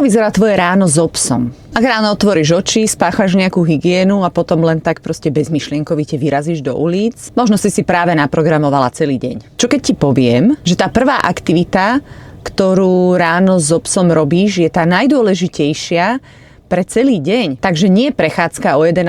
Ako vyzerá tvoje ráno so psom? Ak ráno otvoríš oči, spáchaš nejakú hygienu a potom len tak proste bezmyšlienkovite vyrazíš do ulic, možno si práve naprogramovala celý deň. Čo keď ti poviem, že tá prvá aktivita, ktorú ráno so psom robíš, je tá najdôležitejšia pre celý deň. Takže nie prechádzka o 11.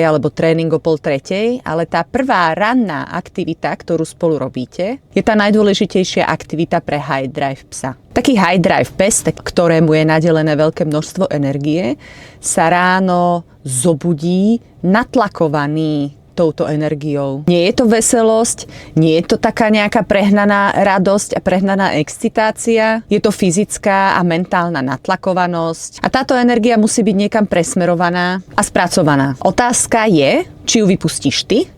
alebo tréning o 2:30, ale tá prvá ranná aktivita, ktorú spolu robíte, je tá najdôležitejšia aktivita pre high drive psa. Taký high drive pes, ktorému je nadelené veľké množstvo energie, sa ráno zobudí natlakovaný touto energiou. Nie je to veselosť, nie je to taká nejaká prehnaná radosť a prehnaná excitácia, je to fyzická a mentálna natlakovanosť a táto energia musí byť niekam presmerovaná a spracovaná. Otázka je, či ju vypustíš ty,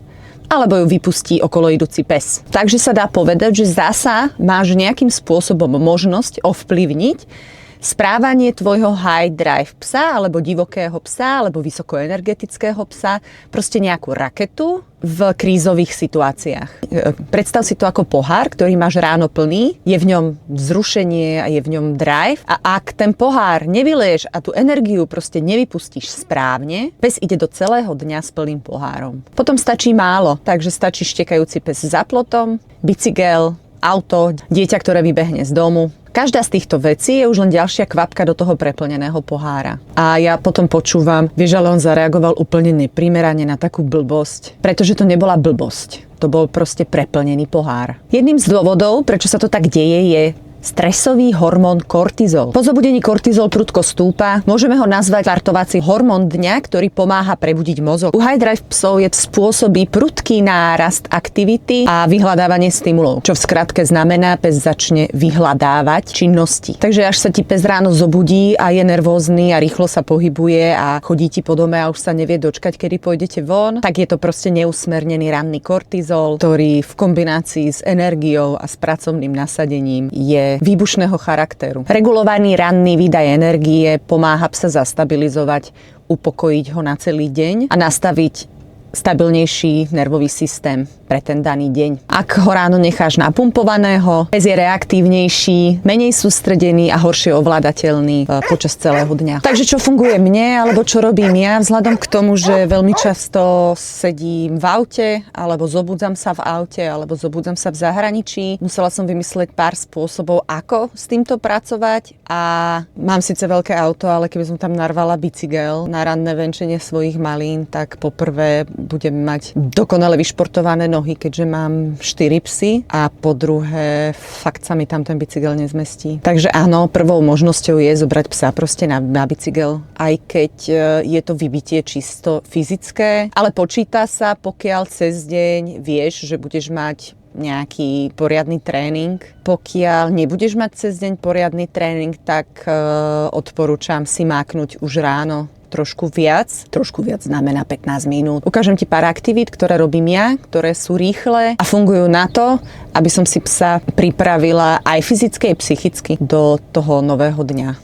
alebo ju vypustí okolo idúci pes. Takže sa dá povedať, že zasa máš nejakým spôsobom možnosť ovplyvniť správanie tvojho high drive psa, alebo divokého psa, alebo vysokoenergetického psa, proste nejakú raketu v krízových situáciách. Predstav si to ako pohár, ktorý máš ráno plný, je v ňom vzrušenie a je v ňom drive a ak ten pohár nevyleješ a tú energiu proste nevypustíš správne, pes ide do celého dňa s plným pohárom. Potom stačí málo, takže stačí štekajúci pes za plotom, bicykel, auto, dieťa, ktoré vybehne z domu. Každá z týchto vecí je už len ďalšia kvapka do toho preplneného pohára. A ja potom počúvam, vieš, ale on zareagoval úplne neprimerane na takú blbosť, pretože to nebola blbosť. To bol proste preplnený pohár. Jedným z dôvodov, prečo sa to tak deje, je stresový hormón kortizol. Po zobudení kortizol prudko stúpa. Môžeme ho nazvať vartovací hormón dňa, ktorý pomáha prebudiť mozog. U high drive psov je spôsobí prudký nárast aktivity a vyhľadávanie stimulov. Čo v skratke znamená, pes začne vyhľadávať činnosti. Takže až sa ti pes ráno zobudí a je nervózny a rýchlo sa pohybuje a chodí ti po dome a už sa nevie dočkať, kedy pôjdete von, tak je to proste neusmernený ranný kortizol, ktorý v kombinácii s energiou a s pracovným nasadením je výbušného charakteru. Regulovaný ranný výdaj energie pomáha psa zastabilizovať, upokojiť ho na celý deň a nastaviť stabilnejší nervový systém pre ten daný deň. Ak ho ráno necháš napumpovaného, pes je reaktívnejší, menej sústredený a horšie ovládateľný počas celého dňa. Takže čo funguje mne, alebo čo robím ja, vzhľadom k tomu, že veľmi často sedím v aute, alebo zobudzam sa v aute, alebo zobudzam sa v zahraničí, musela som vymyslieť pár spôsobov, ako s týmto pracovať a mám síce veľké auto, ale keby som tam narvala bicykel na ranné venčenie svojich malín, tak poprvé budem mať dokonale vyšportované nohy, keďže mám 4 psy a po druhé fakt sa mi tam ten bicykel nezmestí. Takže áno, prvou možnosťou je zobrať psa proste na bicykel, aj keď je to vybitie čisto fyzické, ale počíta sa, pokiaľ cez deň vieš, že budeš mať nejaký poriadny tréning. Pokiaľ nebudeš mať cez deň poriadny tréning, tak odporúčam si máknuť už ráno trošku viac znamená 15 minút. Ukážem ti pár aktivít, ktoré robím ja, ktoré sú rýchle a fungujú na to, aby som si psa pripravila aj fyzicky, aj psychicky do toho nového dňa.